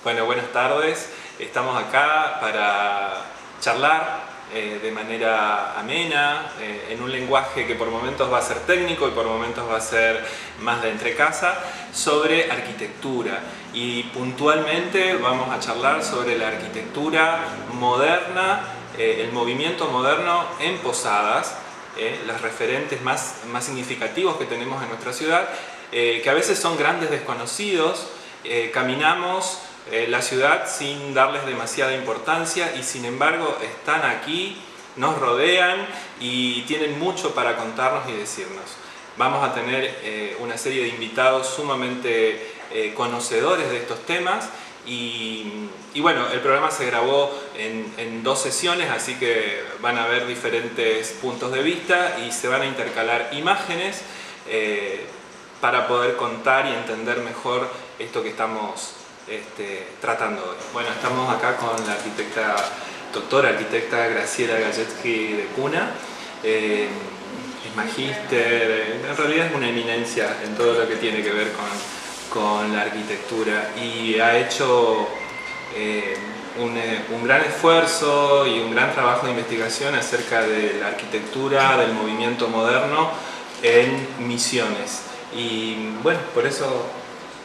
Bueno, buenas tardes. Estamos acá para charlar de manera amena, en un lenguaje que por momentos va a ser técnico y por momentos va a ser más de entrecasa, sobre arquitectura. Y puntualmente vamos a charlar sobre la arquitectura moderna, el movimiento moderno en Posadas, los referentes más significativos que tenemos en nuestra ciudad, que a veces son grandes desconocidos. Caminamos la ciudad sin darles demasiada importancia y sin embargo están aquí, nos rodean y tienen mucho para contarnos y decirnos. Vamos a tener una serie de invitados sumamente conocedores de estos temas y bueno, el programa se grabó en 2 sesiones, así que van a haber diferentes puntos de vista y se van a intercalar imágenes para poder contar y entender mejor esto que estamos tratando hoy. Bueno, estamos acá con la doctora arquitecta Graciela Galletsky de Cuna. Es magíster, en realidad es una eminencia en todo lo que tiene que ver con la arquitectura y ha hecho un gran esfuerzo y un gran trabajo de investigación acerca de la arquitectura, del movimiento moderno en Misiones. Y bueno, por eso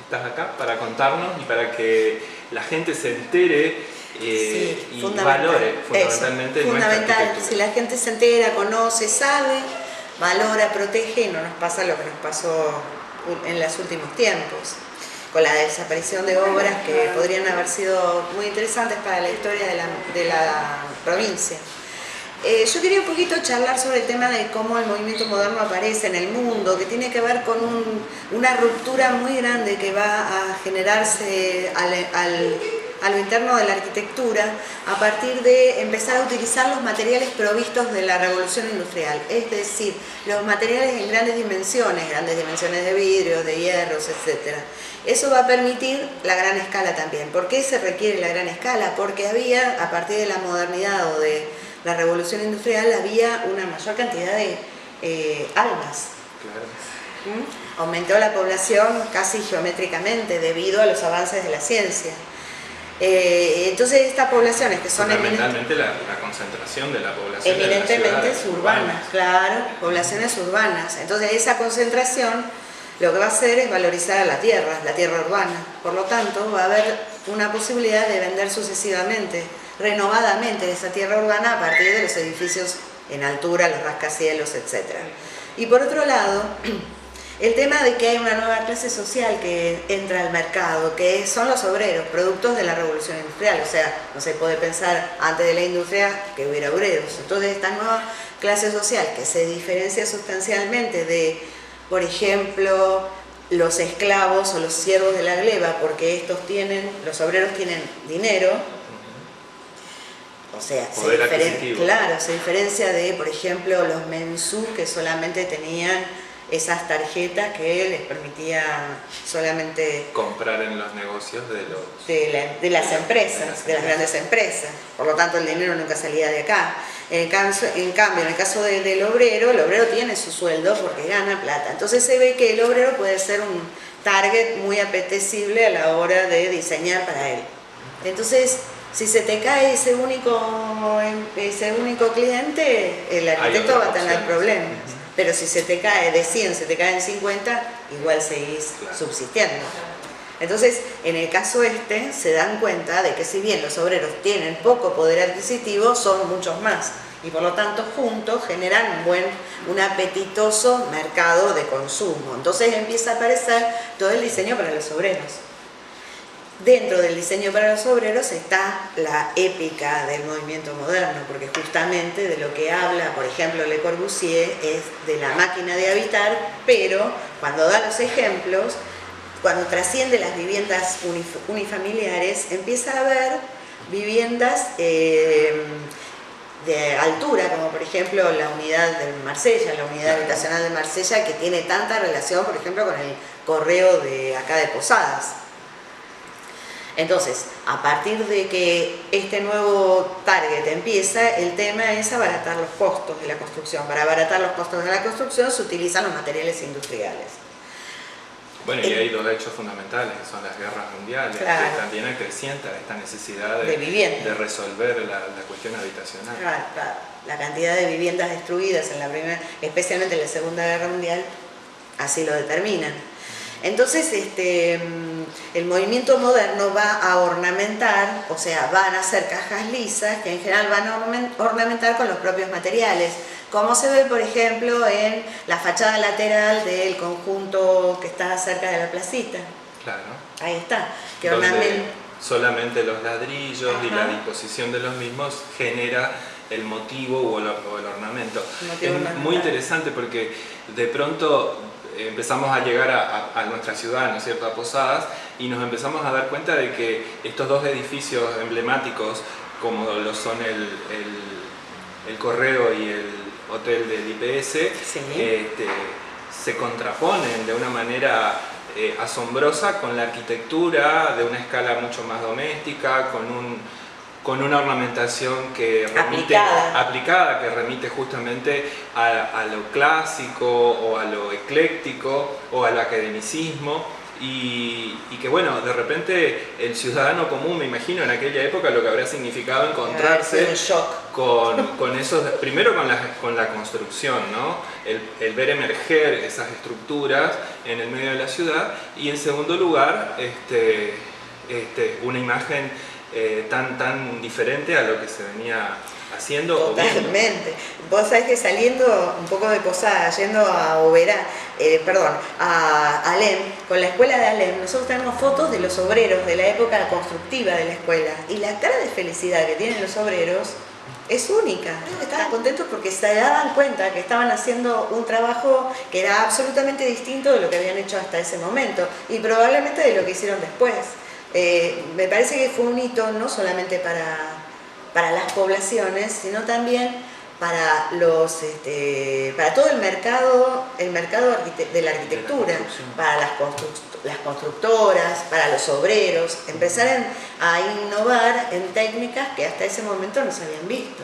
estás acá, para contarnos y para que la gente se entere y valore fundamentalmente nuestra arquitectura. Si la gente se entera, conoce, sabe, valora, protege, y no nos pasa lo que nos pasó en los últimos tiempos, con la desaparición de obras que podrían haber sido muy interesantes para la historia de la provincia. Yo quería un poquito charlar sobre el tema de cómo el movimiento moderno aparece en el mundo, que tiene que ver con una ruptura muy grande que va a generarse a lo interno de la arquitectura a partir de empezar a utilizar los materiales provistos de la revolución industrial, es decir, los materiales en grandes dimensiones de vidrio, de hierros, etc. Eso va a permitir la gran escala también. ¿Por qué se requiere la gran escala? Porque había, a partir de la modernidad o de la revolución industrial, había una mayor cantidad de almas. Claro. Aumentó la población casi geométricamente debido a los avances de la ciencia. Entonces estas poblaciones que son fundamentalmente la concentración de la población eminentemente es urbana, claro, poblaciones urbanas. Entonces esa concentración lo que va a hacer es valorizar a la tierra urbana. Por lo tanto, va a haber una posibilidad de vender sucesivamente, renovadamente, esa tierra urbana a partir de los edificios en altura, los rascacielos, etc. Y por otro lado, el tema de que hay una nueva clase social que entra al mercado, que son los obreros, productos de la revolución industrial. O sea, no se puede pensar antes de la industria que hubiera obreros. Entonces esta nueva clase social que se diferencia sustancialmente de, por ejemplo, los esclavos o los siervos de la gleba, porque los obreros tienen dinero, o sea, se diferencia de, por ejemplo, los mensú, que solamente tenían esas tarjetas que les permitía solamente comprar en los negocios de las empresas, de las grandes empresas. Por lo tanto, el dinero nunca salía de acá. En cambio, en el caso del obrero, el obrero tiene su sueldo porque gana plata. Entonces se ve que el obrero puede ser un target muy apetecible a la hora de diseñar para él. Entonces, si se te cae ese único cliente, el arquitecto va a tener problemas. Pero si se te cae de 100, se te caen 50, igual seguís subsistiendo. Entonces, en el caso se dan cuenta de que si bien los obreros tienen poco poder adquisitivo, son muchos más. Y por lo tanto, juntos generan un apetitoso mercado de consumo. Entonces empieza a aparecer todo el diseño para los obreros. Dentro del diseño para los obreros está la épica del movimiento moderno, porque justamente de lo que habla, por ejemplo, Le Corbusier, es de la máquina de habitar, pero cuando da los ejemplos, cuando trasciende las viviendas unifamiliares, empieza a haber viviendas de altura, como por ejemplo la unidad de Marsella, la unidad habitacional de Marsella, que tiene tanta relación, por ejemplo, con el correo de acá de Posadas. Entonces, a partir de que este nuevo target empieza, el tema es abaratar los costos de la construcción. Para abaratar los costos de la construcción se utilizan los materiales industriales. Bueno, y hay dos hechos fundamentales, que son las guerras mundiales, Claro. que también acrecientan esta necesidad De vivienda. de resolver la cuestión habitacional. Claro, claro. La cantidad de viviendas destruidas en la primera, especialmente en la Segunda Guerra Mundial, así lo determinan. Entonces, el movimiento moderno va a ornamentar, o sea, van a hacer cajas lisas que en general van a ornamentar con los propios materiales, como se ve, por ejemplo, en la fachada lateral del conjunto que está cerca de la placita. Claro. Ahí está, que Donde ornamenta. solamente los ladrillos y Ajá. la disposición de los mismos genera el motivo o el ornamento. Motivo Es ornamental. muy interesante porque de pronto empezamos a llegar a nuestra ciudad, ¿no es cierto?, a Posadas, y nos empezamos a dar cuenta de que estos dos edificios emblemáticos, como lo son el Correo y el Hotel del IPS, Sí. se contraponen de una manera asombrosa con la arquitectura de una escala mucho más doméstica, con una ornamentación que remite, aplicada, que remite justamente a lo clásico o a lo ecléctico o al academicismo, y que bueno, de repente el ciudadano común, me imagino en aquella época lo que habría significado encontrarse Un shock. con esos, primero con la construcción, ¿no? El ver emerger esas estructuras en el medio de la ciudad, y en segundo lugar una imagen tan diferente a lo que se venía haciendo o viendo. Totalmente. Vos sabés que saliendo un poco de Posadas, yendo a a Alem, con la escuela de Alem, nosotros tenemos fotos de los obreros de la época constructiva de la escuela, y la cara de felicidad que tienen los obreros es única. Estaban contentos porque se daban cuenta que estaban haciendo un trabajo que era absolutamente distinto de lo que habían hecho hasta ese momento, y probablemente de lo que hicieron después. Me parece que fue un hito no solamente para las poblaciones, sino también para todo el mercado de la arquitectura, para las constructoras, para los obreros, empezar a innovar en técnicas que hasta ese momento no se habían visto.